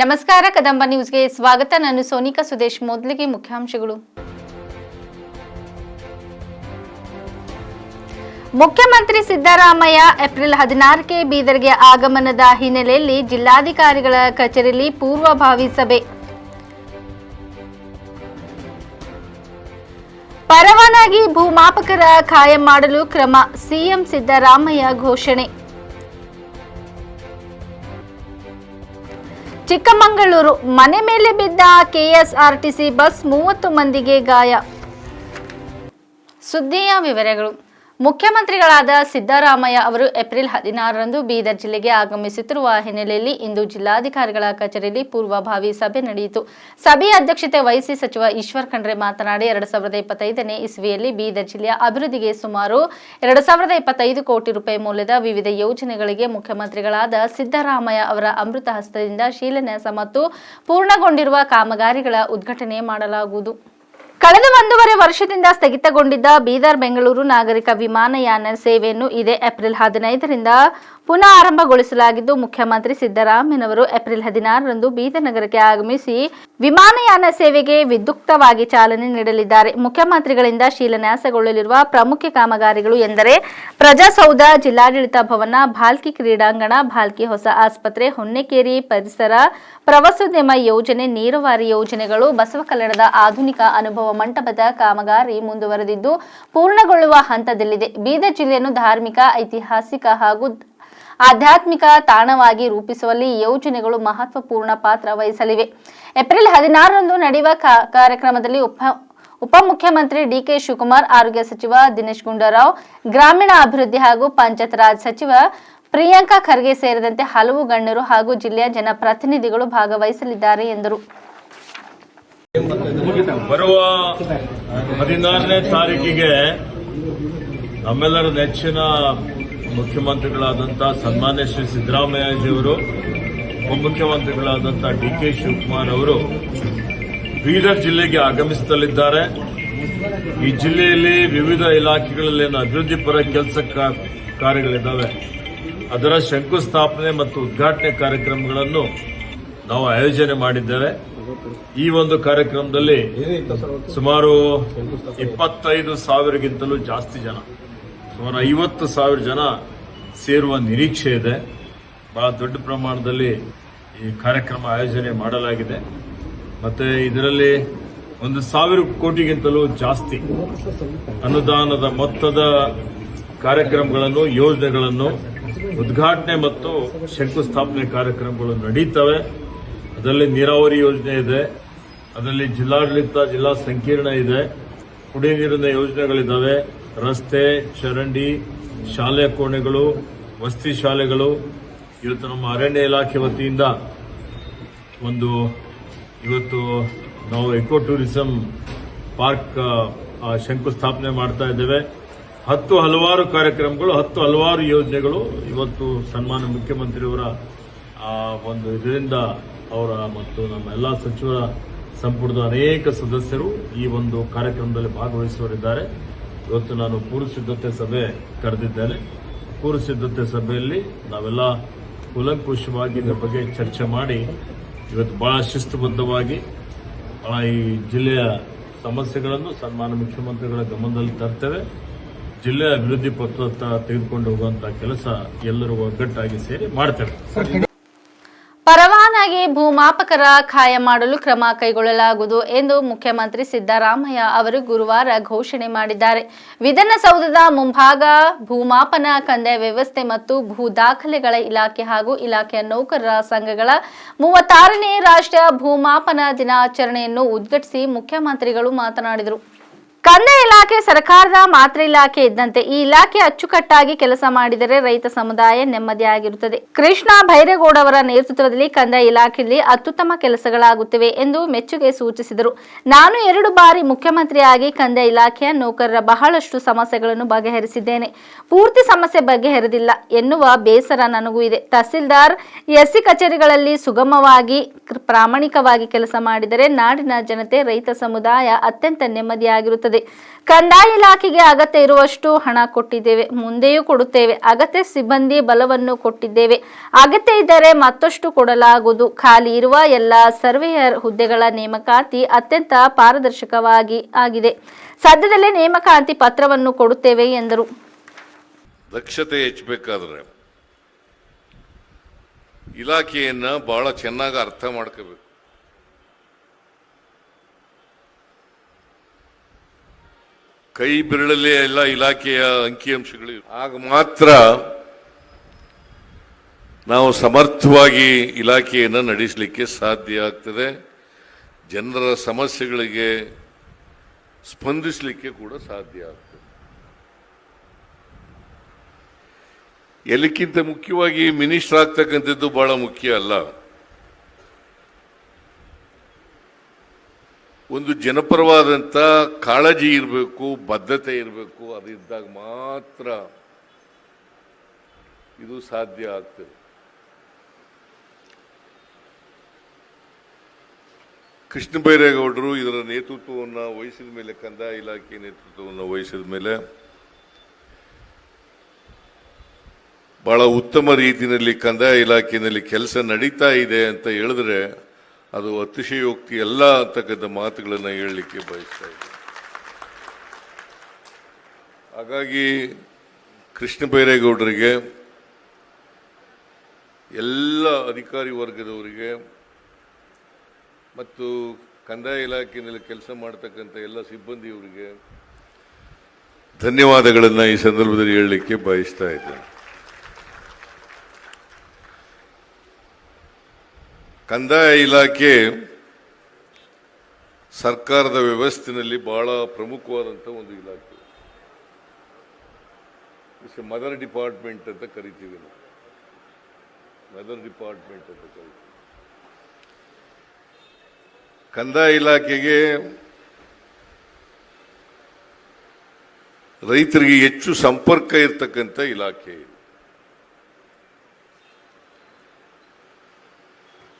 ನಮಸ್ಕಾರ ಕದಂಬ ನ್ಯೂಸ್ಗೆ ಸ್ವಾಗತ. ನಾನು ಸೋನಿಕಾ ಸುದೇಶ್. ಮೊದಲಿಗೆ ಮುಖ್ಯಾಂಶಗಳು. ಮುಖ್ಯಮಂತ್ರಿ ಸಿದ್ದರಾಮಯ್ಯ ಏಪ್ರಿಲ್ 16ಕ್ಕೆ ಬೀದರ್ಗೆ ಆಗಮನದ ಹಿನ್ನೆಲೆಯಲ್ಲಿ ಜಿಲ್ಲಾಧಿಕಾರಿಗಳ ಕಚೇರಿಯಲ್ಲಿ ಪೂರ್ವಭಾವಿ ಸಭೆ. ಪರವಾನಗಿ ಭೂಮಾಪಕರ ಕಾಯಂ ಮಾಡಲು ಕ್ರಮ, ಸಿಎಂ ಸಿದ್ದರಾಮಯ್ಯ ಘೋಷಣೆ. ಚಿಕ್ಕಮಗಳೂರು ಮನೆ ಮೇಲೆ ಬಿದ್ದ ಕೆಎಸ್ಆರ್ಟಿಸಿ ಬಸ್, 30 ಮಂದಿಗೆ ಗಾಯ. ಸುದ್ದಿಯ ವಿವರಗಳು. ಮುಖ್ಯಮಂತ್ರಿಗಳಾದ ಸಿದ್ದರಾಮಯ್ಯ ಅವರು ಏಪ್ರಿಲ್ 16ರಂದು ಬೀದರ್ ಜಿಲ್ಲೆಗೆ ಆಗಮಿಸುತ್ತಿರುವ ಹಿನ್ನೆಲೆಯಲ್ಲಿ ಇಂದು ಜಿಲ್ಲಾಧಿಕಾರಿಗಳ ಕಚೇರಿಯಲ್ಲಿ ಪೂರ್ವಭಾವಿ ಸಭೆ ನಡೆಯಿತು. ಸಭೆಯ ಅಧ್ಯಕ್ಷತೆ ವಹಿಸಿ ಸಚಿವ ಈಶ್ವರ್ ಖಂಡ್ರೆ ಮಾತನಾಡಿ 2025ನೇ ಇಸ್ವಿಯಲ್ಲಿ ಬೀದರ್ ಜಿಲ್ಲೆಯ ಅಭಿವೃದ್ಧಿಗೆ ಸುಮಾರು 2025 ಕೋಟಿ ರೂಪಾಯಿ ಮೌಲ್ಯದ ವಿವಿಧ ಯೋಜನೆಗಳಿಗೆ ಮುಖ್ಯಮಂತ್ರಿಗಳಾದ ಸಿದ್ದರಾಮಯ್ಯ ಅವರ ಅಮೃತ ಹಸ್ತದಿಂದ ಶಿಲಾನ್ಯಾಸ ಮತ್ತು ಪೂರ್ಣಗೊಂಡಿರುವ ಕಾಮಗಾರಿಗಳ ಉದ್ಘಾಟನೆ ಮಾಡಲಾಗುವುದು. ಕಳೆದ 1.5 ವರ್ಷದಿಂದ ಸ್ಥಗಿತಗೊಂಡಿದ್ದ ಬೀದರ್ ಬೆಂಗಳೂರು ನಾಗರಿಕ ವಿಮಾನಯಾನ ಸೇವೆಯನ್ನು ಇದೇ ಏಪ್ರಿಲ್ 15ರಿಂದ ಪುನಃ ಆರಂಭಗೊಳಿಸಲಾಗಿದ್ದು, ಮುಖ್ಯಮಂತ್ರಿ ಸಿದ್ದರಾಮಯ್ಯನವರು ಏಪ್ರಿಲ್ 16ರಂದು ಬೀದರ್ ನಗರಕ್ಕೆ ಆಗಮಿಸಿ ವಿಮಾನಯಾನ ಸೇವೆಗೆ ವಿದ್ಯುಕ್ತವಾಗಿ ಚಾಲನೆ ನೀಡಲಿದ್ದಾರೆ. ಮುಖ್ಯಮಂತ್ರಿಗಳಿಂದ ಶಿಲಾನ್ಯಾಸಗೊಳ್ಳಲಿರುವ ಪ್ರಮುಖ ಕಾಮಗಾರಿಗಳು ಎಂದರೆ ಪ್ರಜಾಸೌಧ, ಜಿಲ್ಲಾಡಳಿತ ಭವನ, ಭಾಲ್ಕಿ ಕ್ರೀಡಾಂಗಣ, ಭಾಲ್ಕಿ ಹೊಸ ಆಸ್ಪತ್ರೆ, ಹೊನ್ನೆಕೇರಿ ಪರಿಸರ, ಪ್ರವಾಸೋದ್ಯಮ ಯೋಜನೆ, ನೀರಾವರಿ ಯೋಜನೆಗಳು, ಬಸವಕಲ್ಯಾಣದ ಆಧುನಿಕ ಅನುಭವ ಮಂಟಪದ ಕಾಮಗಾರಿ ಮುಂದುವರೆದಿದ್ದು ಪೂರ್ಣಗೊಳ್ಳುವ ಹಂತದಲ್ಲಿದೆ. ಬೀದರ್ ಜಿಲ್ಲೆಯನ್ನು ಧಾರ್ಮಿಕ, ಐತಿಹಾಸಿಕ ಹಾಗೂ ಆಧ್ಯಾತ್ಮಿಕ ತಾಣವಾಗಿ ರೂಪಿಸುವಲ್ಲಿ ಈ ಯೋಜನೆಗಳು ಮಹತ್ವಪೂರ್ಣ ಪಾತ್ರ ವಹಿಸಲಿವೆ. ಏಪ್ರಿಲ್ 16ರಂದು ನಡೆಯುವ ಕಾರ್ಯಕ್ರಮದಲ್ಲಿ ಉಪಮುಖ್ಯಮಂತ್ರಿ ಡಿಕೆ ಶಿವಕುಮಾರ್, ಆರೋಗ್ಯ ಸಚಿವ ದಿನೇಶ್ ಗುಂಡೂರಾವ್, ಗ್ರಾಮೀಣ ಅಭಿವೃದ್ಧಿ ಹಾಗೂ ಪಂಚಾಯತ್ ರಾಜ್ ಸಚಿವ ಪ್ರಿಯಾಂಕಾ ಖರ್ಗೆ ಸೇರಿದಂತೆ ಹಲವು ಗಣ್ಯರು ಹಾಗೂ ಜಿಲ್ಲೆಯ ಜನಪ್ರತಿನಿಧಿಗಳು ಭಾಗವಹಿಸಲಿದ್ದಾರೆ ಎಂದರು. ಬರುವ 16ನೇ ತಾರೀಕಿಗೆ ನಮ್ಮೆಲ್ಲರ ನೆಚ್ಚಿನ ಮುಖ್ಯಮಂತ್ರಿಗಳಾದಂತಹ ಸನ್ಮಾನ್ಯ ಶ್ರೀ ಸಿದ್ದರಾಮಯ್ಯಜಿಯವರು, ಉಪಮುಖ್ಯಮಂತ್ರಿಗಳಾದಂತಹ ಡಿಕೆ ಶಿವಕುಮಾರ್ ಅವರು ಬೀದರ್ ಜಿಲ್ಲೆಗೆ ಆಗಮಿಸಲಿದ್ದಾರೆ. ಈ ಜಿಲ್ಲೆಯಲ್ಲಿ ವಿವಿಧ ಇಲಾಖೆಗಳಲ್ಲಿ ಅಭಿವೃದ್ಧಿ ಪರ ಕೆಲಸ ಕಾರ್ಯಗಳಿದ್ದಾವೆ. ಅದರ ಶಂಕುಸ್ಥಾಪನೆ ಮತ್ತು ಉದ್ಘಾಟನೆ ಕಾರ್ಯಕ್ರಮಗಳನ್ನು ನಾವು ಆಯೋಜನೆ ಮಾಡಿದ್ದೇವೆ. ಈ ಒಂದು ಕಾರ್ಯಕ್ರಮದಲ್ಲಿ ಸುಮಾರು 25,000ಗಿಂತಲೂ ಜಾಸ್ತಿ ಜನ, ಸುಮಾರು 50,000 ಜನ ಸೇರುವ ನಿರೀಕ್ಷೆ ಇದೆ. ಬಹಳ ದೊಡ್ಡ ಪ್ರಮಾಣದಲ್ಲಿ ಈ ಕಾರ್ಯಕ್ರಮ ಆಯೋಜನೆ ಮಾಡಲಾಗಿದೆ. ಮತ್ತೆ ಇದರಲ್ಲಿ 1,000 ಕೋಟಿಗಿಂತಲೂ ಜಾಸ್ತಿ ಅನುದಾನದ ಮೊತ್ತದ ಕಾರ್ಯಕ್ರಮಗಳನ್ನು, ಯೋಜನೆಗಳನ್ನು ಉದ್ಘಾಟನೆ ಮತ್ತು ಶಂಕುಸ್ಥಾಪನೆ ಕಾರ್ಯಕ್ರಮಗಳು ನಡೀತವೆ. ಅದರಲ್ಲಿ ನೀರಾವರಿ ಯೋಜನೆ ಇದೆ, ಅದರಲ್ಲಿ ಜಿಲ್ಲಾಡಳಿತ, ಜಿಲ್ಲಾ ಸಂಕೀರ್ಣ ಇದೆ, ಕುಡಿಯ ನೀರಿನ ಯೋಜನೆಗಳಿದ್ದಾವೆ, ರಸ್ತೆ, ಚರಂಡಿ, ಶಾಲೆ ಕೋಣೆಗಳು, ವಸತಿ ಶಾಲೆಗಳು. ಇವತ್ತು ನಮ್ಮ ಅರಣ್ಯ ಇಲಾಖೆ ವತಿಯಿಂದ ಇವತ್ತು ನಾವು ಎಕೋ ಟೂರಿಸಂ ಪಾರ್ಕ್ ಶಂಕುಸ್ಥಾಪನೆ ಮಾಡ್ತಾ ಇದ್ದೇವೆ. ಹಲವಾರು ಕಾರ್ಯಕ್ರಮಗಳು, ಹಲವಾರು ಯೋಜನೆಗಳು ಇವತ್ತು ಸನ್ಮಾನ್ಯ ಮುಖ್ಯಮಂತ್ರಿಯವರ ಇದರಿಂದ ಅವರ ಮತ್ತು ನಮ್ಮ ಎಲ್ಲ ಸಚಿವರ ಸಂಪುಟದ ಅನೇಕ ಸದಸ್ಯರು ಈ ಒಂದು ಕಾರ್ಯಕ್ರಮದಲ್ಲಿ ಭಾಗವಹಿಸುವರಿದ್ದಾರೆ. ಇವತ್ತು ನಾನು ಪೂರ್ವ ಸಿದ್ಧತೆ ಸಭೆ ಕರೆದಿದ್ದೇನೆ. ಪೂರ್ವ ಸಿದ್ಧತೆ ಸಭೆಯಲ್ಲಿ ನಾವೆಲ್ಲ ಕೂಲಂಕುಷವಾಗಿ ಇದರ ಬಗ್ಗೆ ಚರ್ಚೆ ಮಾಡಿ ಇವತ್ತು ಬಹಳ ಶಿಸ್ತುಬದ್ಧವಾಗಿ ಈ ಜಿಲ್ಲೆಯ ಸಮಸ್ಯೆಗಳನ್ನು ಸನ್ಮಾನ್ಯ ಮುಖ್ಯಮಂತ್ರಿಗಳ ಗಮನದಲ್ಲಿ ತರ್ತೇವೆ. ಜಿಲ್ಲೆಯ ಅಭಿವೃದ್ಧಿ ಪತ್ರದತ್ತ ತೆಗೆದುಕೊಂಡು ಹೋಗುವಂತಹ ಕೆಲಸ ಎಲ್ಲರೂ ಒಗ್ಗಟ್ಟಾಗಿ ಸೇರಿ ಮಾಡ್ತೇವೆ. ಪರವಾನಗಿ ಭೂಮಾಪಕರ ಕಾಯಂ ಮಾಡಲು ಕ್ರಮ ಕೈಗೊಳ್ಳಲಾಗುವುದು ಎಂದು ಮುಖ್ಯಮಂತ್ರಿ ಸಿದ್ದರಾಮಯ್ಯ ಅವರು ಗುರುವಾರ ಘೋಷಣೆ ಮಾಡಿದ್ದಾರೆ. ವಿಧಾನಸೌಧದ ಮುಂಭಾಗ ಭೂಮಾಪನ, ಕಂದಾಯ ವ್ಯವಸ್ಥೆ ಮತ್ತು ಭೂ ದಾಖಲೆಗಳ ಇಲಾಖೆ ಹಾಗೂ ಇಲಾಖೆಯ ನೌಕರರ ಸಂಘಗಳ 36ನೇ ರಾಷ್ಟ್ರೀಯ ಭೂಮಾಪನ ದಿನಾಚರಣೆಯನ್ನು ಉದ್ಘಾಟಿಸಿ ಮುಖ್ಯಮಂತ್ರಿಗಳು ಮಾತನಾಡಿದರು. ಕಂದಾಯ ಇಲಾಖೆ ಸರ್ಕಾರದ ಮಾತ್ರ ಇಲಾಖೆ ಇದ್ದಂತೆ ಈ ಇಲಾಖೆ ಅಚ್ಚುಕಟ್ಟಾಗಿ ಕೆಲಸ ಮಾಡಿದರೆ ರೈತ ಸಮುದಾಯ ನೆಮ್ಮದಿಯಾಗಿರುತ್ತದೆ. ಕೃಷ್ಣ ಭೈರೇಗೌಡ ಅವರ ನೇತೃತ್ವದಲ್ಲಿ ಕಂದಾಯ ಇಲಾಖೆಯಲ್ಲಿ ಅತ್ಯುತ್ತಮ ಕೆಲಸಗಳಾಗುತ್ತಿವೆ ಎಂದು ಮೆಚ್ಚುಗೆ ಸೂಚಿಸಿದರು. ನಾನು 2 ಬಾರಿ ಮುಖ್ಯಮಂತ್ರಿಯಾಗಿ ಕಂದಾಯ ಇಲಾಖೆಯ ನೌಕರರ ಬಹಳಷ್ಟು ಸಮಸ್ಯೆಗಳನ್ನು ಬಗೆಹರಿಸಿದ್ದೇನೆ. ಪೂರ್ತಿ ಸಮಸ್ಯೆ ಬಗೆಹರಿದಿಲ್ಲ ಎನ್ನುವ ಬೇಸರ ನನಗೂ ಇದೆ. ತಹಸೀಲ್ದಾರ್, ಎಸ್ಸಿ ಕಚೇರಿಗಳಲ್ಲಿ ಸುಗಮವಾಗಿ ಪ್ರಾಮಾಣಿಕವಾಗಿ ಕೆಲಸ ಮಾಡಿದರೆ ನಾಡಿನ ಜನತೆ, ರೈತ ಸಮುದಾಯ ಅತ್ಯಂತ ನೆಮ್ಮದಿಯಾಗಿರುತ್ತದೆ. ಇರುತ್ತದೆ. ಕಂದಾಯ ಇಲಾಖೆಗೆ ಅಗತ್ಯ ಇರುವಷ್ಟು ಹಣ ಕೊಟ್ಟಿದ್ದೇವೆ, ಮುಂದೆಯೂ ಕೊಡುತ್ತೇವೆ. ಅಗತ್ಯ ಸಿಬ್ಬಂದಿ ಬಲವನ್ನು ಕೊಟ್ಟಿದ್ದೇವೆ. ಅಗತ್ಯ ಇದ್ದರೆ ಮತ್ತಷ್ಟು ಕೊಡಲಾಗುವುದು. ಖಾಲಿ ಇರುವ ಎಲ್ಲ ಸರ್ವೇಯರ್ ಹುದ್ದೆಗಳ ನೇಮಕಾತಿ ಅತ್ಯಂತ ಪಾರದರ್ಶಕವಾಗಿ ಆಗಿದೆ. ಸದ್ಯದಲ್ಲೇ ನೇಮಕಾತಿ ಪತ್ರವನ್ನು ಕೊಡುತ್ತೇವೆ ಎಂದರು. ದಕ್ಷತೆ ಹೆಚ್ಚಬೇಕಾದ್ರೆ ಇಲಾಖೆಯನ್ನ ಬಹಳ ಚೆನ್ನಾಗಿ ಅರ್ಥ ಮಾಡ್ಕೋಬೇಕು. ಕೈ ಬೆರಳಲ್ಲೇ ಎಲ್ಲ ಇಲಾಖೆಯ ಅಂಕಿಅಂಶಗಳು, ಆಗ ಮಾತ್ರ ನಾವು ಸಮರ್ಥವಾಗಿ ಇಲಾಖೆಯನ್ನು ನಡೆಸಲಿಕ್ಕೆ ಸಾಧ್ಯ ಆಗ್ತದೆ. ಜನರ ಸಮಸ್ಯೆಗಳಿಗೆ ಸ್ಪಂದಿಸಲಿಕ್ಕೆ ಕೂಡ ಸಾಧ್ಯ ಆಗ್ತದೆ. ಎಲ್ಲಕ್ಕಿಂತ ಮುಖ್ಯವಾಗಿ ಮಿನಿಸ್ಟರ್ ಆಗ್ತಕ್ಕಂಥದ್ದು ಬಹಳ ಮುಖ್ಯ ಅಲ್ಲ. ಒಂದು ಜನಪರವಾದಂಥ ಕಾಳಜಿ ಇರಬೇಕು, ಬದ್ಧತೆ ಇರಬೇಕು. ಅದಿದ್ದಾಗ ಮಾತ್ರ ಇದು ಸಾಧ್ಯ ಆಗ್ತದೆ. ಕೃಷ್ಣ ಬೈರೇಗೌಡರು ಇದರ ನೇತೃತ್ವವನ್ನು ವಹಿಸಿದ ಮೇಲೆ, ಕಂದಾಯ ಇಲಾಖೆ ನೇತೃತ್ವವನ್ನು ವಹಿಸಿದ ಮೇಲೆ ಬಹಳ ಉತ್ತಮ ರೀತಿಯಲ್ಲಿ ಕಂದಾಯ ಇಲಾಖೆಯಲ್ಲಿ ಕೆಲಸ ನಡೀತಾ ಇದೆ ಅಂತ ಹೇಳಿದ್ರೆ ಅದು ಅತಿಶಯೋಕ್ತಿ ಅಲ್ಲ ಅಂತಕ್ಕಂಥ ಮಾತುಗಳನ್ನು ಹೇಳಲಿಕ್ಕೆ ಬಯಸ್ತಾ ಇದ್ದೀನಿ. ಹಾಗಾಗಿ ಕೃಷ್ಣ ಬೈರೇಗೌಡರಿಗೆ, ಎಲ್ಲ ಅಧಿಕಾರಿ ವರ್ಗದವರಿಗೆ ಮತ್ತು ಕಂದಾಯ ಇಲಾಖೆಯಲ್ಲಿ ಕೆಲಸ ಮಾಡತಕ್ಕಂಥ ಎಲ್ಲ ಸಿಬ್ಬಂದಿಯವರಿಗೆ ಧನ್ಯವಾದಗಳನ್ನು ಈ ಸಂದರ್ಭದಲ್ಲಿ ಹೇಳಲಿಕ್ಕೆ ಬಯಸ್ತಾ ಇದ್ದೇನೆ. ಕಂದಾಯ ಇಲಾಖೆ ಸರ್ಕಾರದ ವ್ಯವಸ್ಥೆಯಲ್ಲಿ ಬಹಳ ಪ್ರಮುಖವಾದಂಥ ಒಂದು ಇಲಾಖೆ. ಇಟ್ಸ್ ಮದರ್ ಡಿಪಾರ್ಟ್ಮೆಂಟ್ ಅಂತ ಕರಿತೀವಿ ನಾವು. ಮದರ್ ಡಿಪಾರ್ಟ್ಮೆಂಟ್ ಅಂತ ಕರಿತೀವಿ. ಕಂದಾಯ ಇಲಾಖೆಗೆ ರೈತರಿಗೆ ಹೆಚ್ಚು ಸಂಪರ್ಕ ಇರತಕ್ಕಂಥ ಇಲಾಖೆ ಇದು.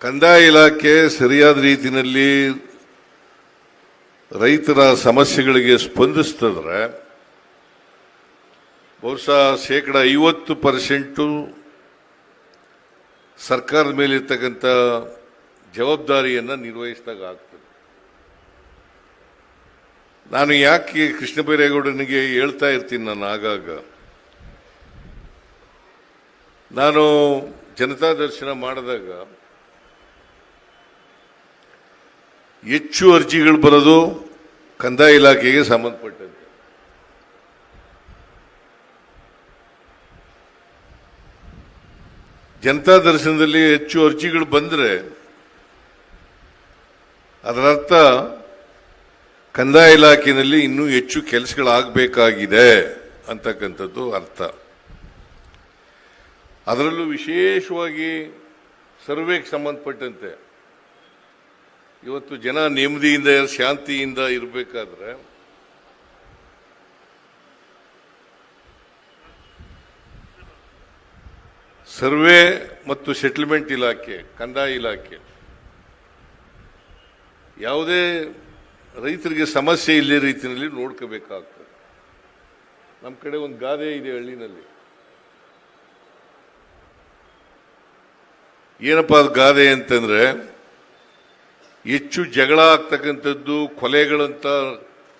ಕಂದಾಯ ಇಲಾಖೆ ಸರಿಯಾದ ರೀತಿಯಲ್ಲಿ ರೈತರ ಸಮಸ್ಯೆಗಳಿಗೆ ಸ್ಪಂದಿಸ್ತದ್ರೆ ಬಹುಶಃ 50% ಸರ್ಕಾರದ ಮೇಲೆ ಇರ್ತಕ್ಕಂಥ ಜವಾಬ್ದಾರಿಯನ್ನು ನಿರ್ವಹಿಸಿದಾಗ ಆಗ್ತದೆ. ನಾನು ಯಾಕೆ ಕೃಷ್ಣ ಬೈರೇಗೌಡನಿಗೆ ಹೇಳ್ತಾ ಇರ್ತೀನಿ, ನಾನು ಆಗಾಗ ನಾನು ಜನತಾ ದರ್ಶನ ಮಾಡಿದಾಗ ಹೆಚ್ಚು ಅರ್ಜಿಗಳು ಬರೋದು ಕಂದಾಯ ಇಲಾಖೆಗೆ ಸಂಬಂಧಪಟ್ಟಂತೆ. ಜನತಾ ದರ್ಶನದಲ್ಲಿ ಹೆಚ್ಚು ಅರ್ಜಿಗಳು ಬಂದರೆ ಅದರರ್ಥ ಕಂದಾಯ ಇಲಾಖೆಯಲ್ಲಿ ಇನ್ನೂ ಹೆಚ್ಚು ಕೆಲಸಗಳಾಗಬೇಕಾಗಿದೆ ಅಂತಕ್ಕಂಥದ್ದು ಅರ್ಥ. ಅದರಲ್ಲೂ ವಿಶೇಷವಾಗಿ ಸರ್ವೆಗೆ ಸಂಬಂಧಪಟ್ಟಂತೆ ಇವತ್ತು ಜನ ನೆಮ್ಮದಿಯಿಂದ ಶಾಂತಿಯಿಂದ ಇರಬೇಕಾದ್ರೆ ಸರ್ವೆ ಮತ್ತು ಸೆಟಲ್ಮೆಂಟ್ ಇಲಾಖೆ, ಕಂದಾಯ ಇಲಾಖೆ ಯಾವುದೇ ರೈತರಿಗೆ ಸಮಸ್ಯೆ ಇಲ್ಲೇ ರೀತಿಯಲ್ಲಿ ನೋಡ್ಕೋಬೇಕಾಗ್ತದೆ. ನಮ್ಮ ಕಡೆ ಒಂದು ಗಾದೆ ಇದೆ ಹಳ್ಳಿನಲ್ಲಿ. ಏನಪ್ಪ ಅದು ಗಾದೆ ಅಂತಂದ್ರೆ, ಹೆಚ್ಚು ಜಗಳ ಆಗ್ತಕ್ಕಂಥದ್ದು, ಕೊಲೆಗಳಂತ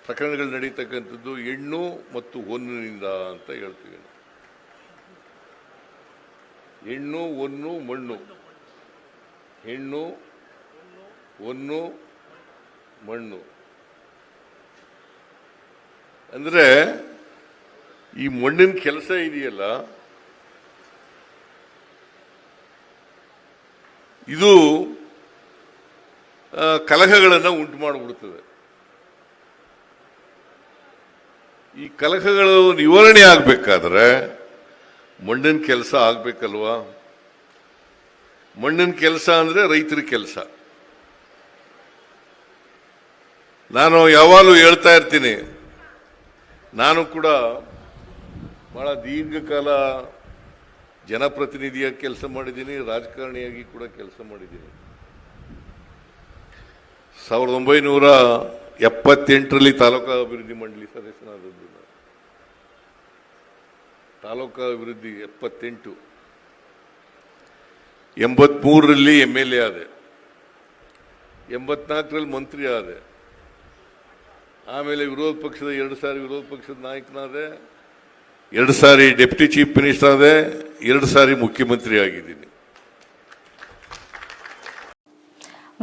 ಪ್ರಕರಣಗಳು ನಡೀತಕ್ಕಂಥದ್ದು ಹೆಣ್ಣು ಮತ್ತು ಹೊನ್ನಿನಿಂದ ಅಂತ ಹೇಳ್ತೀವಿ. ಹೆಣ್ಣು, ಹೊನ್ನು, ಮಣ್ಣು. ಹೆಣ್ಣು, ಹೊನ್ನು, ಮಣ್ಣು ಅಂದ್ರೆ ಈ ಮಣ್ಣಿನ ಕೆಲಸ ಇದೆಯಲ್ಲ, ಇದು ಕಲಹಗಳನ್ನು ಉಂಟು ಮಾಡಿಬಿಡ್ತದೆ. ಈ ಕಲಹಗಳು ನಿವಾರಣೆ ಆಗಬೇಕಾದ್ರೆ ಮಣ್ಣಿನ ಕೆಲಸ ಆಗ್ಬೇಕಲ್ವಾ? ಮಣ್ಣಿನ ಕೆಲಸ ಅಂದ್ರೆ ರೈತರ ಕೆಲಸ. ನಾನು ಯಾವಾಗಲೂ ಹೇಳ್ತಾ ಇರ್ತೀನಿ, ನಾನು ಕೂಡ ಬಹಳ ದೀರ್ಘಕಾಲ ಜನಪ್ರತಿನಿಧಿಯಾಗಿ ಕೆಲಸ ಮಾಡಿದ್ದೀನಿ, ರಾಜಕಾರಣಿಯಾಗಿ ಕೂಡ ಕೆಲಸ ಮಾಡಿದ್ದೀನಿ. 78ರಲ್ಲಿ ತಾಲೂಕಾ ಅಭಿವೃದ್ಧಿ ಮಂಡಳಿ ಸದಸ್ಯನಾದದ್ದು. ತಾಲೂಕಾ ಅಭಿವೃದ್ಧಿ 78, 83ರಲ್ಲಿ MLA ಆದೆ, 84ರಲ್ಲಿ ಮಂತ್ರಿ ಆದೆ, ಆಮೇಲೆ ವಿರೋಧ ಪಕ್ಷದ 2 ಸಾರಿ ವಿರೋಧ ಪಕ್ಷದ ನಾಯಕನಾದೆ, 2 ಸಾರಿ ಡೆಪ್ಯೂಟಿ ಚೀಫ್ ಮಿನಿಸ್ಟರ್ ಆದೆ, 2 ಸಾರಿ ಮುಖ್ಯಮಂತ್ರಿ ಆಗಿದ್ದೀನಿ.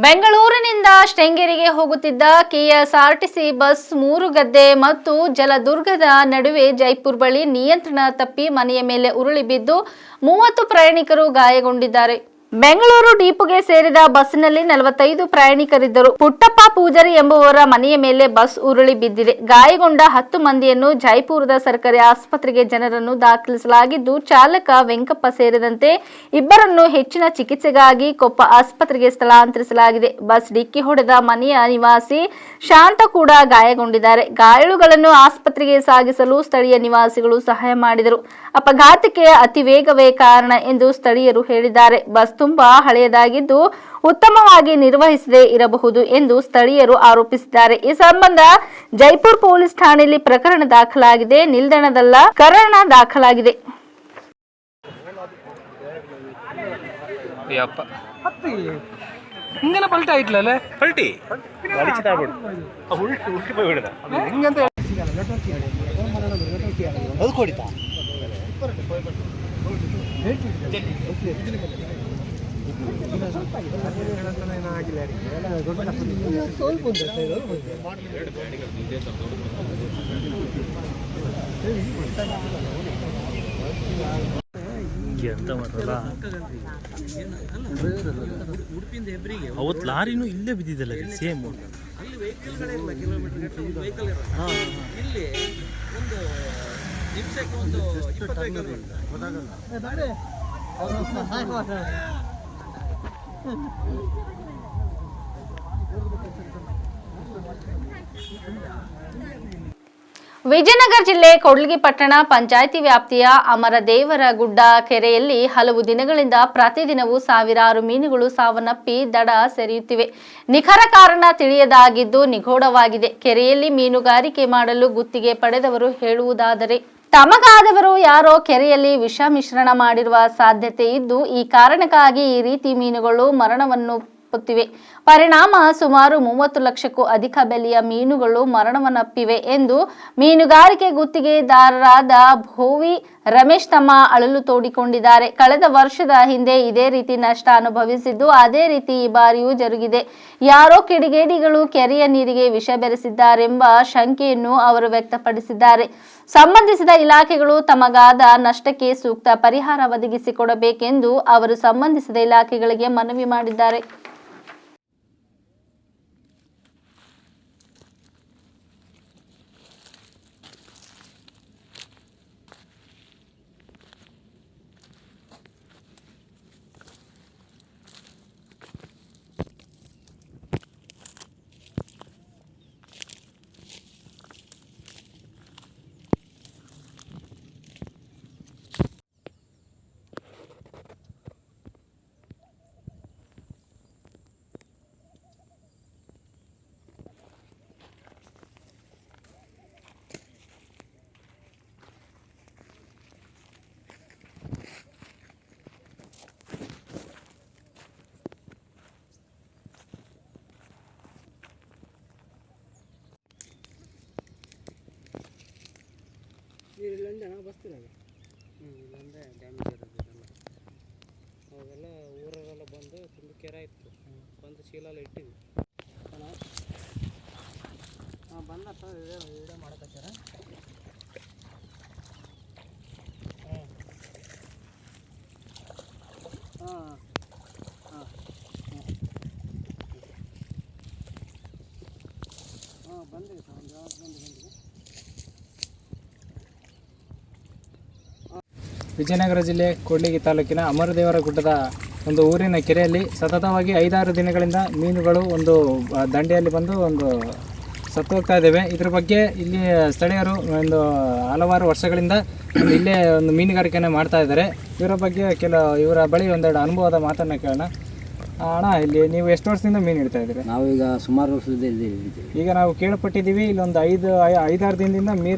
ಬೆಂಗಳೂರಿನಿಂದ ಶೃಂಗೇರಿಗೆ ಹೋಗುತ್ತಿದ್ದ ಕೆಎಸ್ಆರ್ಟಿಸಿ ಬಸ್ ಮೂರುಗದ್ದೆ ಮತ್ತು ಜಲದುರ್ಗದ ನಡುವೆ ಜೈಪುರ್ ಬಳಿ ನಿಯಂತ್ರಣ ತಪ್ಪಿ ಮನೆಯ ಮೇಲೆ ಉರುಳಿ ಬಿದ್ದು 30 ಪ್ರಯಾಣಿಕರು ಗಾಯಗೊಂಡಿದ್ದಾರೆ. ಬೆಂಗಳೂರು ಡಿಪೋಗೆ ಸೇರಿದ ಬಸ್ನಲ್ಲಿ 45 ಪ್ರಯಾಣಿಕರಿದ್ದರು. ಪುಟ್ಟಪ್ಪ ಪೂಜಾರಿ ಎಂಬುವರ ಮನೆಯ ಮೇಲೆ ಬಸ್ ಉರುಳಿ ಬಿದ್ದಿದೆ. ಗಾಯಗೊಂಡ 10 ಮಂದಿಯನ್ನು ಜೈಪುರದ ಸರ್ಕಾರಿ ಆಸ್ಪತ್ರೆಗೆ ಜನರನ್ನು ದಾಖಲಿಸಲಾಗಿದ್ದು, ಚಾಲಕ ವೆಂಕಪ್ಪ ಸೇರಿದಂತೆ ಇಬ್ಬರನ್ನು ಹೆಚ್ಚಿನ ಚಿಕಿತ್ಸೆಗಾಗಿ ಕೊಪ್ಪ ಆಸ್ಪತ್ರೆಗೆ ಸ್ಥಳಾಂತರಿಸಲಾಗಿದೆ. ಬಸ್ ಡಿಕ್ಕಿ ಹೊಡೆದ ಮನೆಯ ನಿವಾಸಿ ಶಾಂತ ಕೂಡ ಗಾಯಗೊಂಡಿದ್ದಾರೆ. ಗಾಯಾಳುಗಳನ್ನು ಆಸ್ಪತ್ರೆಗೆ ಸಾಗಿಸಲು ಸ್ಥಳೀಯ ನಿವಾಸಿಗಳು ಸಹಾಯ ಮಾಡಿದರು. ಅಪಘಾತಕ್ಕೆ ಅತಿ ವೇಗವೇ ಕಾರಣ ಎಂದು ಸ್ಥಳೀಯರು ಹೇಳಿದ್ದಾರೆ. ಬಸ್ ತುಂಬಾ ಹಳೆಯದಾಗಿದ್ದು ಉತ್ತಮವಾಗಿ ನಿರ್ವಹಿಸದೇ ಇರಬಹುದು ಎಂದು ಸ್ಥಳೀಯರು ಆರೋಪಿಸಿದ್ದಾರೆ. ಈ ಸಂಬಂಧ ಜೈಪುರ್ ಪೊಲೀಸ್ ಠಾಣೆಯಲ್ಲಿ ಪ್ರಕರಣ ದಾಖಲಾಗಿದೆ. ನಿಲ್ದಾಣದಲ್ಲ ಪ್ರಕರಣ ದಾಖಲಾಗಿದೆ. ಪಲ್ಟಿ ಎಂತ ಮಾಡ್ರಲ್ಲ ಅವತ್ತು ಲಾರಿನೂ ಇಲ್ಲೇ ಬಿದ್ದಿದ್ದಲ್ಲ ಸೇಮ್. ವಿಜಯನಗರ ಜಿಲ್ಲೆ ಕೂಡ್ಲಿಗಿ ಪಟ್ಟಣ ಪಂಚಾಯಿತಿ ವ್ಯಾಪ್ತಿಯ ಅಮರದೇವರ ಗುಡ್ಡ ಕೆರೆಯಲ್ಲಿ ಹಲವು ದಿನಗಳಿಂದ ಪ್ರತಿದಿನವೂ ಸಾವಿರಾರು ಮೀನುಗಳು ಸಾವನ್ನಪ್ಪಿ ದಡ ಸೇರಿಯುತ್ತಿವೆ. ನಿಖರ ಕಾರಣ ತಿಳಿಯದಾಗಿದ್ದು ನಿಗೂಢವಾಗಿದೆ. ಕೆರೆಯಲ್ಲಿ ಮೀನುಗಾರಿಕೆ ಮಾಡಲು ಗುತ್ತಿಗೆ ಪಡೆದವರು ಹೇಳುವುದಾದರೆ, ತಮಗಾದವರು ಯಾರೋ ಕೆರೆಯಲ್ಲಿ ವಿಷ ಮಿಶ್ರಣ ಮಾಡಿರುವ ಸಾಧ್ಯತೆ ಇದ್ದು, ಈ ಕಾರಣಕ್ಕಾಗಿ ಈ ರೀತಿ ಮೀನುಗಳು ಮರಣವನ್ನುಪ್ಪುತ್ತಿವೆ. ಪರಿಣಾಮ ಸುಮಾರು 30 ಲಕ್ಷಕ್ಕೂ ಅಧಿಕ ಬೆಲೆಯ ಮೀನುಗಳು ಮರಣವನ್ನಪ್ಪಿವೆ ಎಂದು ಮೀನುಗಾರಿಕೆ ಗುತ್ತಿಗೆದಾರರಾದ ಭೋವಿ ರಮೇಶ್ ತಮ್ಮ ಅಳಲು ತೋಡಿಕೊಂಡಿದ್ದಾರೆ. ಕಳೆದ ವರ್ಷದ ಹಿಂದೆ ಇದೇ ರೀತಿ ನಷ್ಟ ಅನುಭವಿಸಿದ್ದು, ಅದೇ ರೀತಿ ಈ ಬಾರಿಯೂ ಜರುಗಿದೆ. ಯಾರೋ ಕಿಡಿಗೇಡಿಗಳು ಕೆರೆಯ ನೀರಿಗೆ ವಿಷ ಬೆರೆಸಿದ್ದಾರೆಂಬ ಶಂಕೆಯನ್ನು ಅವರು ವ್ಯಕ್ತಪಡಿಸಿದ್ದಾರೆ. ಸಂಬಂಧಿಸಿದ ಇಲಾಖೆಗಳು ತಮಗಾದ ನಷ್ಟಕ್ಕೆ ಸೂಕ್ತ ಪರಿಹಾರ ಒದಗಿಸಿಕೊಡಬೇಕೆಂದು ಅವರು ಸಂಬಂಧಿಸಿದ ಇಲಾಖೆಗಳಿಗೆ ಮನವಿ ಮಾಡಿದ್ದಾರೆ. ಇಲ್ಲೊಂದು ಜನ ಬಸ್ತಿರಾಗ ಇಲ್ಲೊಂದೇ ಡ್ಯಾಮೇಜ್ ಇರೋದಿಲ್ಲ. ಅವೆಲ್ಲ ಊರರೆಲ್ಲ ಬಂದು ತುಂಬ ಕೆರೆ ಇತ್ತು, ಬಂದು ಚೀಲೆಲ್ಲ ಇಟ್ಟಿದ್ವಿ. ಬಂದ ವಿಡಿಯೋ ಮಾಡಕತ್ತಾರ. ಹಾಂ ಹಾಂ ಹಾಂ ಬಂದಿದೆ ಸರ್, ಒಂದು ಯಾವತ್ತು ಬಂದಿದೆ. ವಿಜಯನಗರ ಜಿಲ್ಲೆ ಕೂಡ್ಲಿಗಿ ತಾಲೂಕಿನ ಅಮರದೇವರ ಗುಡ್ಡದ ಒಂದು ಊರಿನ ಕೆರೆಯಲ್ಲಿ ಸತತವಾಗಿ 5-6 ದಿನಗಳಿಂದ ಮೀನುಗಳು ಒಂದು ದಂಡೆಯಲ್ಲಿ ಬಂದು ಒಂದು ಸತ್ತು ಹೋಗ್ತಾ ಇದ್ದಾವೆ. ಇದ್ರ ಬಗ್ಗೆ ಇಲ್ಲಿ ಸ್ಥಳೀಯರು ಒಂದು ಹಲವಾರು ವರ್ಷಗಳಿಂದ ಇಲ್ಲೇ ಒಂದು ಮೀನುಗಾರಿಕೆಯನ್ನು ಮಾಡ್ತಾ ಇದ್ದಾರೆ. ಇವರ ಬಗ್ಗೆ ಇವರ ಬಳಿ ಒಂದೆರಡು ಅನುಭವದ ಮಾತನ್ನು ಕೇಳೋಣ. ಅಣ್ಣ ಇಲ್ಲಿ ನೀವು ಎಷ್ಟು ವರ್ಷದಿಂದ ಮೀನು ಹಿಡ್ತಾ ಇದ್ದೀರಿ? ನಾವೀಗ ಸುಮಾರು ವರ್ಷದಿಂದ ಇಲ್ಲಿ ಇದ್ದೀವಿ. ಈಗ ನಾವು ಕೇಳ್ಪಟ್ಟಿದ್ದೀವಿ ಇಲ್ಲೊಂದು 5-6 ದಿನದಿಂದ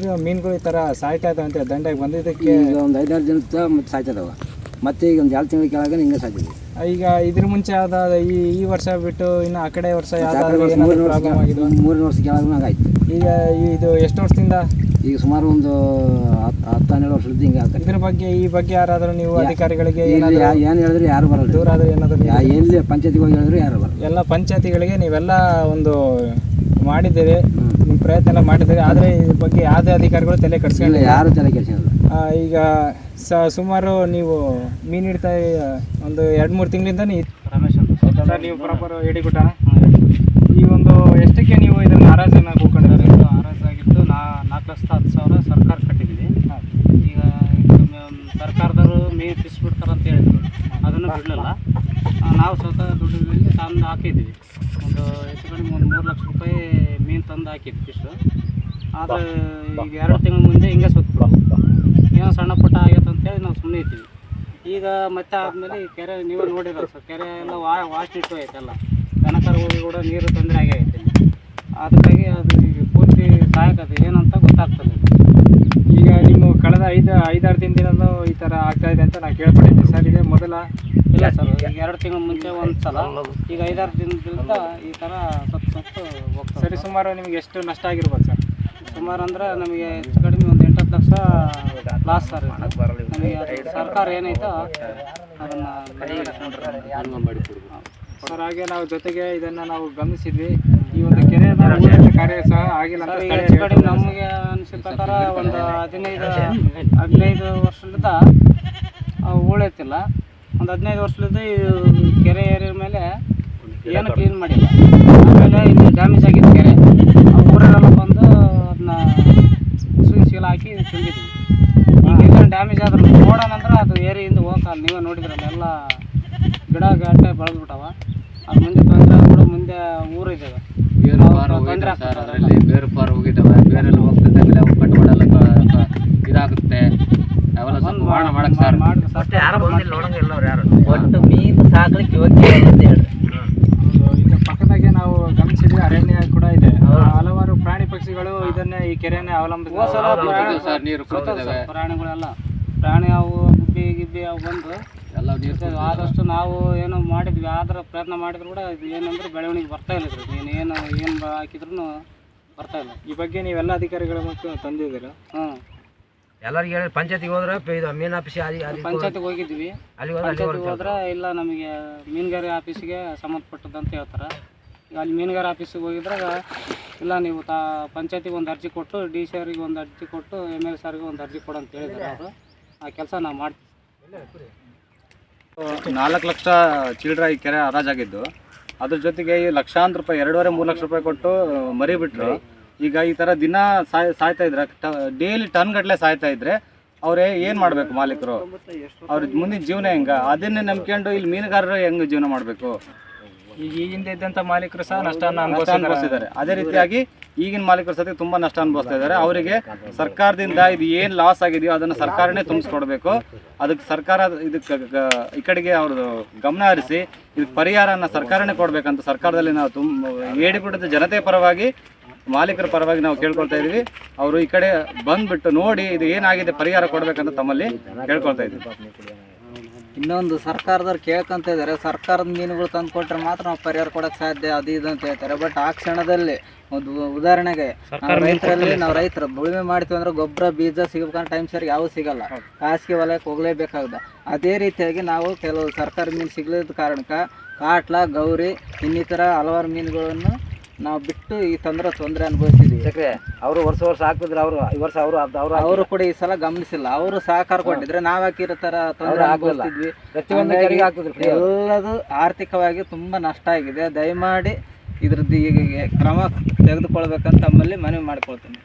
ಮೀನುಗಳು ಈ ಥರ ಸಾಯ್ತಾ ಇದ್ದಾವೆ ಅಂತ ದಂಡೆಗೆ ಬಂದಿದ್ದಕ್ಕೆ. ಈಗ ಒಂದು 5-6 ದಿನದ ಮತ್ತೆ ಸಾಯ್ತದವ, ಮತ್ತೆ ಈಗ ಒಂದು 2 ತಿಂಗಳ ಕೆಳಗೆ ಹಿಂಗೆ ಸಾಯ್ತಿದ್ವಿ. ಈಗ ಇದ್ರ ಮುಂಚೆ ಯಾವ್ದಾದ ಈ ವರ್ಷ ಬಿಟ್ಟು ಇನ್ನು ಆ ಕಡೆ ವರ್ಷ ಯಾವ್ದಾದ್ರು ಪ್ರಾಬ್ಲಮ್ ಆಗಿದೆ? 3 ವರ್ಷ ಕೆಳಗೆ ಆಯ್ತು. ಈಗ ಇದು ಎಷ್ಟು ವರ್ಷದಿಂದ? ಈಗ ಸುಮಾರು ಒಂದು 10-12 ವರ್ಷದಿಂದ ಹಿಂಗೆ ಆಗ್ತದೆ. ಈ ಬಗ್ಗೆ ಯಾರಾದರೂ ನೀವು ಅಧಿಕಾರಿಗಳಿಗೆ ಏನು ಹೇಳಿದ್ರೆ ಯಾರು ಬರಲ್ಲ. ದೂರ ಆದರೂ ಏನಾದರೂ ಎಲ್ಲಿ ಪಂಚಾಯತಿಗೆ ಹೋಗಿ ಹೇಳಿದ್ರು ಯಾರು ಬರಲ್ಲ. ಎಲ್ಲ ಪಂಚಾಯತಿಗಳಿಗೆ ನೀವೆಲ್ಲ ಒಂದು ಮಾಡಿದ್ದೀರಿ, ನಿಮ್ಮ ಪ್ರಯತ್ನ ಎಲ್ಲ ಮಾಡಿದ್ದೀರಿ, ಆದರೆ ಇದ್ರ ಬಗ್ಗೆ ಯಾವುದೇ ಅಧಿಕಾರಿಗಳು ತಲೆ ಕೆಡಿಸ್ಕೊಂಡಿಲ್ಲ, ಯಾರು ತಲೆ ಕೆಡಿಸಿಲ್ಲ. ಈಗ ಸುಮಾರು ನೀವು ಮೀನು ಹಿಡ್ತಾ ಒಂದು 2-3 ತಿಂಗಳಿಂದ ರಮೇಶ್ ಅಂತ ಸರ್, ನೀವು ಪ್ರಾಪರ್ ಎಡಿಗುಟ್ಟ. ಈ ಒಂದು ಎಷ್ಟಕ್ಕೆ ನೀವು ಇದನ್ನು ಹರಾಜನ್ನು ಕೂತ್ಕೊಂಡಿದ್ದಾರೆ? ಇದು ಹರಾಜಾಗಿತ್ತು 4,10,000 ಸರ್ಕಾರ ಕಟ್ಟಿದ್ದೀವಿ. ಈಗ ಸರ್ಕಾರದವರು ಮೀನು ತಿಸ್ಬಿಡ್ತಾರೆ ಅಂತ ಹೇಳಿದ್ರು, ಅದನ್ನು ಬಿಡಲಿಲ್ಲ. ನಾವು ಸ್ವತಃ ದುಡ್ಡಿನಲ್ಲಿ ತಂದು ಹಾಕಿದ್ದೀವಿ. ಒಂದು ಹೆಚ್ಚು ಕಡಿಮೆ ಒಂದು 3 ಲಕ್ಷ ರೂಪಾಯಿ ಮೀನು ತಂದು ಹಾಕಿದ್ವಿ ಫಿಶು. ಆದರೆ ಈಗ 2 ತಿಂಗಳ ಮುಂದೆ ಹಿಂಗೆ ಸುತ್ತು ಏನೋ ಸಣ್ಣ ಪುಟ್ಟ ಆಗೈತೆ ಅಂತೇಳಿ ನಾವು ಸುಮ್ಮನೆ ಇದ್ದೀವಿ. ಈಗ ಮತ್ತೆ ಆದಮೇಲೆ ಈ ಕೆರೆ ನೀವೇ ನೋಡಿರಲ್ಲ ಸರ್, ಕೆರೆ ಎಲ್ಲ ವಾಶಿಟ್ಟು ಐತೆ ಎಲ್ಲ, ದನಕರುಗಳಿಗೆ ಕೂಡ ನೀರು ತೊಂದರೆ ಆಗೈತೆ. ಅದಕ್ಕಾಗಿ ಅದು ಈಗ ಪೂರ್ತಿ ಸಾಯಕದು ಏನಂತ ಗೊತ್ತಾಗ್ತದೆ. ಈಗ ನೀವು ಕಳೆದ 5-6 ದಿನದಿಂದ ಈ ಥರ ಆಗ್ತಾ ಇದೆ ಅಂತ ನಾನು ಕೇಳ್ಪಟ್ಟಿದ್ದೆ ಸರ್. ಇದೇ ಮೊದಲ? ಇಲ್ಲ ಸರ್, ಈಗ 2 ತಿಂಗಳ ಮುಂಚೆ ಒಂದು ಸಲ, ಈಗ 5-6 ದಿನದಿಂದ ಈ ಥರ ಸತ್ತು ಹೋಗ್ತದೆ. ಸರಿ, ಸುಮಾರು ನಿಮಗೆ ಎಷ್ಟು ನಷ್ಟ ಆಗಿರ್ಬೋದು ಸರ್? ಸುಮಾರು ಅಂದರೆ ನಮಗೆ ಹೆಚ್ಚು ಕಡಿಮೆ ಒಂದು 8-10 ಲಕ್ಷ ಲಾಸ್ ಸರ್. ನಮಗೆ ಸರ್ಕಾರ ಏನೈತೋ ಅದನ್ನು ಸರ್, ಹಾಗೆ ನಾವು ಜೊತೆಗೆ ಇದನ್ನು ನಾವು ಗಮನಿಸಿದ್ವಿ. ಈ ಒಂದು ಕೆರೆ ಕಾರ್ಯ ಸಹ ಆಗಿಲ್ಲ ಅಂತ ಹೆಚ್ಚು ಕಡಿಮೆ ನಮಗೆ ಅನಿಸಿದ ಪ್ರಕಾರ ಒಂದು 15 ವರ್ಷದಿಂದ ಉಳೈತಿಲ್ಲ. ಒಂದು 15 ವರ್ಷದಿಂದ ಈ ಕೆರೆ ಏರಿಯ ಮೇಲೆ ಏನು ಕ್ಲೀನ್ ಮಾಡಿಲ್ಲ. ಆಮೇಲೆ ಇಲ್ಲಿ ಡ್ಯಾಮೇಜ್ ಆಗಿತ್ತು ಕೆರೆ, ಊರೆಲ್ಲ ಬಂದು ಅದನ್ನ ಉಸುಗಿನ ಚೀಲ ಹಾಕಿ ತುಂಬಿದ್ವಿ. ಈಗ ಎಲ್ಲ ಡ್ಯಾಮೇಜ್ ಆದ್ರೆ ನೋಡೋಣ ಅಂದ್ರೆ ಅದು ಏರಿಯಿಂದ ಹೋಗಲ್ಲ. ನೀವೇ ನೋಡಿದ್ರಲ್ಲ, ಎಲ್ಲ ಗಿಡ ಗಂಟೆ ಬೆಳೆದ್ಬಿಟ್ಟವ. ಅದು ಮುಂದೆ ತೊಂದರೆ ಕೂಡ ಮುಂದೆ ಊರಿದ್ದಾವೆ, ತೊಂದರೆ ಅದರಲ್ಲಿ ಬೇರು ಪಾರು ಹೋಗಿದ್ದಾವೆ. ಬೇರೆಲ್ಲ ಹೋಗ್ತದೆ, ಆಮೇಲೆ ಅವು ಕಟ್ ಮಾಡಲ್ಲ ಇದಾಗುತ್ತೆ. ಅವೆಲ್ಲ ಸ್ವಲ್ಪ ಮಾಡಕ್ಕೆ ಸರ್ ಯಾರು ಬಂದಿಲ್ಲ, ನೋಡಂಗಿಲ್ಲ ಅವ್ರು ಯಾರು. ಒಟ್ಟು ಮೀನು ಸಾಕ್ಲಿಕ್ಕೆ ಯೋಗ್ಯ ಅಂತ ಹೇಳಿ. ಈಗ ಪಕ್ಕದಾಗೆ ನಾವು ಗಮನಿಸಿದ್ವಿ, ಅರಣ್ಯ ಕೂಡ ಇದೆ. ಹಲವಾರು ಪ್ರಾಣಿ ಪಕ್ಷಿಗಳು ಇದನ್ನೇ ಈ ಕೆರೆಯನ್ನೇ ಅವಲಂಬಿಸಿ ನೀರು ಪ್ರಾಣಿಗಳೆಲ್ಲ ಅವು ಗುಬ್ಬಿ ಅವು ಬಂದು ಎಲ್ಲ ನೀರು ಆದಷ್ಟು ನಾವು ಏನೋ ಮಾಡಿದ್ವಿ, ಆದ್ರೆ ಪ್ರಯತ್ನ ಮಾಡಿದ್ರು ಕೂಡ ಇದು ಏನಂದ್ರೆ ಬೆಳವಣಿಗೆ ಬರ್ತಾ ಇಲ್ಲ ಇದ್ರಿ. ಏನು ಹಾಕಿದ್ರು ಬರ್ತಾ ಇಲ್ಲ. ಈ ಬಗ್ಗೆ ನೀವೆಲ್ಲ ಅಧಿಕಾರಿಗಳ ಮತ್ತು ತಂದಿದ್ದೀರಾ? ಎಲ್ಲರಿಗೆ ಹೇಳಿ ಪಂಚಾಯತಿಗೆ ಹೋದ್ರೆ ಇದು ಮೀನು ಆಫೀಸ್ ಪಂಚಾಯತಿಗೆ ಹೋಗಿದ್ವಿ. ಪಂಚಾಯತಿಗೆ ಹೋದ್ರೆ ಇಲ್ಲ ನಮಗೆ ಮೀನುಗಾರಿಕೆ ಆಫೀಸಿಗೆ ಸಂಬಂಧಪಟ್ಟದಂತ ಹೇಳ್ತಾರೆ. ಈಗ ಅಲ್ಲಿ ಮೀನುಗಾರಿಕೆ ಆಫೀಸಿಗೆ ಹೋಗಿದ್ರೆ ಇಲ್ಲ ನೀವು ಪಂಚಾಯತಿಗೆ ಒಂದು ಅರ್ಜಿ ಕೊಟ್ಟು, ಡಿ ಸಿ ಅವರಿಗೆ ಒಂದು ಅರ್ಜಿ ಕೊಟ್ಟು, ML ಸಾರಿಗೆ ಒಂದು ಅರ್ಜಿ ಕೊಡು ಅಂತ ಹೇಳಿದ್ದಾರೆ. ಅವರು ಆ ಕೆಲಸ ನಾವು ಮಾಡ್ತೀವಿ. 4 ಲಕ್ಷ ಚಿಲ್ಲರೆ ಈ ಕೆರೆ ಹರಾಜಾಗಿದ್ದು, ಅದ್ರ ಜೊತೆಗೆ ಈ ಲಕ್ಷಾಂತರ ರೂಪಾಯಿ 2.5-3 ಲಕ್ಷ ರೂಪಾಯಿ ಕೊಟ್ಟು ಮರಿ ಬಿಟ್ಟರು. ಈಗ ಈ ಥರ ದಿನ ಸಾಯ್ತಾ ಇದ್ರೆ, ಡೈಲಿ ಟನ್ ಗಟ್ಟಲೆ ಸಾಯ್ತಾ ಇದ್ರೆ ಅವ್ರೇ ಏನು ಮಾಡಬೇಕು ಮಾಲೀಕರು? ಅವ್ರ ಮುಂದಿನ ಜೀವನ ಹೆಂಗೆ? ಅದನ್ನೇ ನಂಬ್ಕೊಂಡು ಇಲ್ಲಿ ಮೀನುಗಾರರು ಹೆಂಗೆ ಜೀವನ ಮಾಡಬೇಕು? ಈಗ ಹಿಂದೆ ಇದ್ದಂಥ ಮಾಲೀಕರು ಸಹ ನಷ್ಟ ಅನುಭವಿಸಿದ್ದಾರೆ. ಅದೇ ರೀತಿಯಾಗಿ ಈಗಿನ ಮಾಲೀಕರು ಸಹ ತುಂಬ ನಷ್ಟ ಅನುಭವಿಸ್ತಾ ಇದ್ದಾರೆ. ಅವರಿಗೆ ಸರ್ಕಾರದಿಂದ ಇದು ಏನು ಲಾಸ್ ಆಗಿದೆಯೋ ಅದನ್ನು ಸರ್ಕಾರನೇ ತುಂಬಿಸ್ಕೊಡ್ಬೇಕು. ಅದಕ್ಕೆ ಸರ್ಕಾರ ಇದಕ್ಕೆ ಈ ಕಡೆಗೆ ಅವ್ರದ್ದು ಗಮನ ಹರಿಸಿ ಇದಕ್ಕೆ ಪರಿಹಾರನ ಸರ್ಕಾರನೇ ಕೊಡಬೇಕಂತ ಸರ್ಕಾರದಲ್ಲಿ ನಾವು ಹೇಳಿಬಿಟ್ಟು ಜನತೆ ಪರವಾಗಿ, ಮಾಲೀಕರ ಪರವಾಗಿ ನಾವು ಕೇಳ್ಕೊಳ್ತಾ ಇದ್ದೀವಿ. ಅವರು ಈ ಕಡೆ ಬಂದುಬಿಟ್ಟು ನೋಡಿ ಇದು ಏನಾಗಿದೆ ಪರಿಹಾರ ಕೊಡಬೇಕಂತ ತಮ್ಮಲ್ಲಿ ಕೇಳ್ಕೊಳ್ತಾ ಇದ್ದೀವಿ. ಇನ್ನೊಂದು ಸರ್ಕಾರದವ್ರು ಕೇಳ್ಕೊಂತ ಇದ್ದಾರೆ, ಸರ್ಕಾರದ ಮೀನುಗಳು ತಂದು ಕೊಟ್ಟರೆ ಮಾತ್ರ ನಾವು ಪರಿಹಾರ ಕೊಡೋಕ್ಕೆ ಸಾಧ್ಯ, ಅದು ಇದು ಅಂತ ಹೇಳ್ತಾರೆ. ಬಟ್ ಆ ಕ್ಷಣದಲ್ಲಿ ಒಂದು ಉದಾಹರಣೆಗೆ ನಾವು ರೈತರು ಉಳುಮೆ ಮಾಡ್ತೀವಿ ಅಂದ್ರೆ ಗೊಬ್ಬರ ಬೀಜ ಸಿಗಬೇಕಂದ್ರೆ ಟೈಮ್ ಸರಿಗೆ ಯಾವುದು ಸಿಗಲ್ಲ, ಖಾಸಗಿ ವಲಯಕ್ಕೆ ಹೋಗಲೇಬೇಕಾಗ್ತದೆ. ಅದೇ ರೀತಿಯಾಗಿ ನಾವು ಕೆಲವು ಸರ್ಕಾರಿ ಮೀನು ಸಿಗಲಿದ್ದ ಕಾರಣಕ್ಕೆ ಕಾಟ್ಲ, ಗೌರಿ ಇನ್ನಿತರ ಹಲವಾರು ಮೀನುಗಳನ್ನು ನಾವು ಬಿಟ್ಟು ಈ ತೊಂದರೆ ಅನುಭವಿಸಿದ್ವಿ. ಅವರು ವರ್ಷ ಹಾಕಿದ್ರೆ ಅವರು ಈ ವರ್ಷ ಅವರು ಕೂಡ ಈ ಸಲ ಗಮನಿಸಿಲ್ಲ. ಅವರು ಸಹಕಾರ ಕೊಟ್ಟಿದ್ರೆ ನಾವು ಹಾಕಿರೋ ತರ ತೊಂದರೆ ಅನುಭವಿಸ್ತಿದ್ವಿ. ಎಲ್ಲದು ಆರ್ಥಿಕವಾಗಿ ತುಂಬಾ ನಷ್ಟ ಆಗಿದೆ. ದಯಮಾಡಿ ಇದ್ರದ್ದು ಈಗ ಕ್ರಮ ತೆಗೆದುಕೊಳ್ಬೇಕಂತ ತಮ್ಮಲ್ಲಿ ಮನವಿ ಮಾಡ್ಕೊಳ್ತೀನಿ.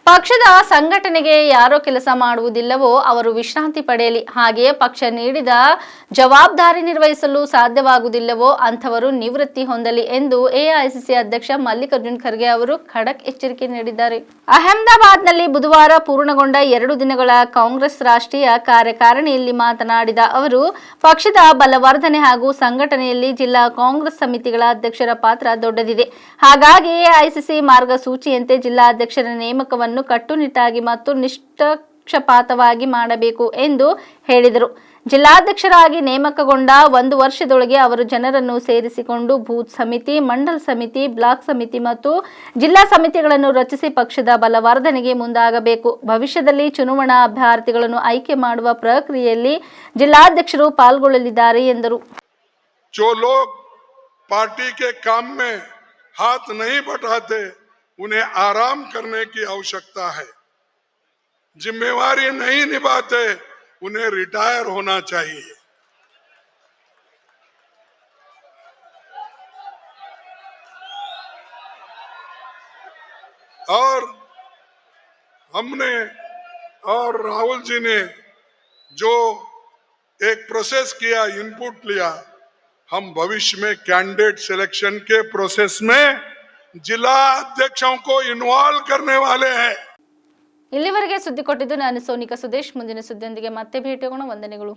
ಪಕ್ಷದ ಸಂಘಟನೆಗೆ ಯಾರೋ ಕೆಲಸ ಮಾಡುವುದಿಲ್ಲವೋ ಅವರು ವಿಶ್ರಾಂತಿ ಪಡೆಯಲಿ. ಹಾಗೆಯೇ ಪಕ್ಷ ನೀಡಿದ ಜವಾಬ್ದಾರಿ ನಿರ್ವಹಿಸಲು ಸಾಧ್ಯವಾಗುವುದಿಲ್ಲವೋ ಅಂಥವರು ನಿವೃತ್ತಿ ಹೊಂದಲಿ ಎಂದು ಎಐಸಿಸಿ ಅಧ್ಯಕ್ಷ ಮಲ್ಲಿಕಾರ್ಜುನ್ ಖರ್ಗೆ ಅವರು ಖಡಕ್ ಎಚ್ಚರಿಕೆ ನೀಡಿದ್ದಾರೆ. ಅಹಮದಾಬಾದ್ನಲ್ಲಿ ಬುಧವಾರ ಪೂರ್ಣಗೊಂಡ 2 ದಿನಗಳ ಕಾಂಗ್ರೆಸ್ ರಾಷ್ಟ್ರೀಯ ಕಾರ್ಯಕಾರಿಣಿಯಲ್ಲಿ ಮಾತನಾಡಿದ ಅವರು, ಪಕ್ಷದ ಬಲವರ್ಧನೆ ಹಾಗೂ ಸಂಘಟನೆಯಲ್ಲಿ ಜಿಲ್ಲಾ ಕಾಂಗ್ರೆಸ್ ಸಮಿತಿಗಳ ಅಧ್ಯಕ್ಷರ ಪಾತ್ರ ದೊಡ್ಡದಿದೆ. ಹಾಗಾಗಿ ಎಐಸಿಸಿ ಮಾರ್ಗಸೂಚಿಯಂತೆ ಜಿಲ್ಲಾಧ್ಯಕ್ಷರ ನೇಮಕವನ್ನು ಕಟ್ಟುನಿಟ್ಟಾಗಿ ಮತ್ತು ನಿಷ್ಪಕ್ಷಪಾತವಾಗಿ ಮಾಡಬೇಕು ಎಂದು ಹೇಳಿದರು. ಜಿಲ್ಲಾಧ್ಯಕ್ಷರಾಗಿ ನೇಮಕಗೊಂಡ 1 ವರ್ಷದೊಳಗೆ ಅವರು ಜನರನ್ನು ಸೇರಿಸಿಕೊಂಡು ಬೂತ್ ಸಮಿತಿ, ಮಂಡಲ ಸಮಿತಿ, ಬ್ಲಾಕ್ ಸಮಿತಿ ಮತ್ತು ಜಿಲ್ಲಾ ಸಮಿತಿಗಳನ್ನು ರಚಿಸಿ ಪಕ್ಷದ ಬಲವರ್ಧನೆಗೆ ಮುಂದಾಗಬೇಕು. ಭವಿಷ್ಯದಲ್ಲಿ ಚುನಾವಣಾ ಅಭ್ಯರ್ಥಿಗಳನ್ನು ಆಯ್ಕೆ ಮಾಡುವ ಪ್ರಕ್ರಿಯೆಯಲ್ಲಿ ಜಿಲ್ಲಾಧ್ಯಕ್ಷರು ಪಾಲ್ಗೊಳ್ಳಲಿದ್ದಾರೆ ಎಂದರು. जो लोग पार्टी के काम में हाथ नहीं बटाते उन्हें आराम करने की आवश्यकता है. जिम्मेवारी नहीं निभाते उन्हें रिटायर होना चाहिए. और हमने और राहुल जी ने जो एक प्रोसेस किया, इनपुट लिया, हम भविष्य में कैंडिडेट सिलेक्शन के प्रोसेस में जिला अध्यक्षों को इन्वॉल्व करने वाले हैं. ಇಲ್ಲಿವರೆಗೆ ಸುದ್ದಿ ಕೊಟ್ಟಿದ್ದು ನಾನು ಸೋನಿಕಾ ಸುದೇಶ್. ಮುಂದಿನ ಸುದ್ದಿಯೊಂದಿಗೆ ಮತ್ತೆ ಭೇಟಿಯಾಗೋಣ. ವಂದನೆಗಳು.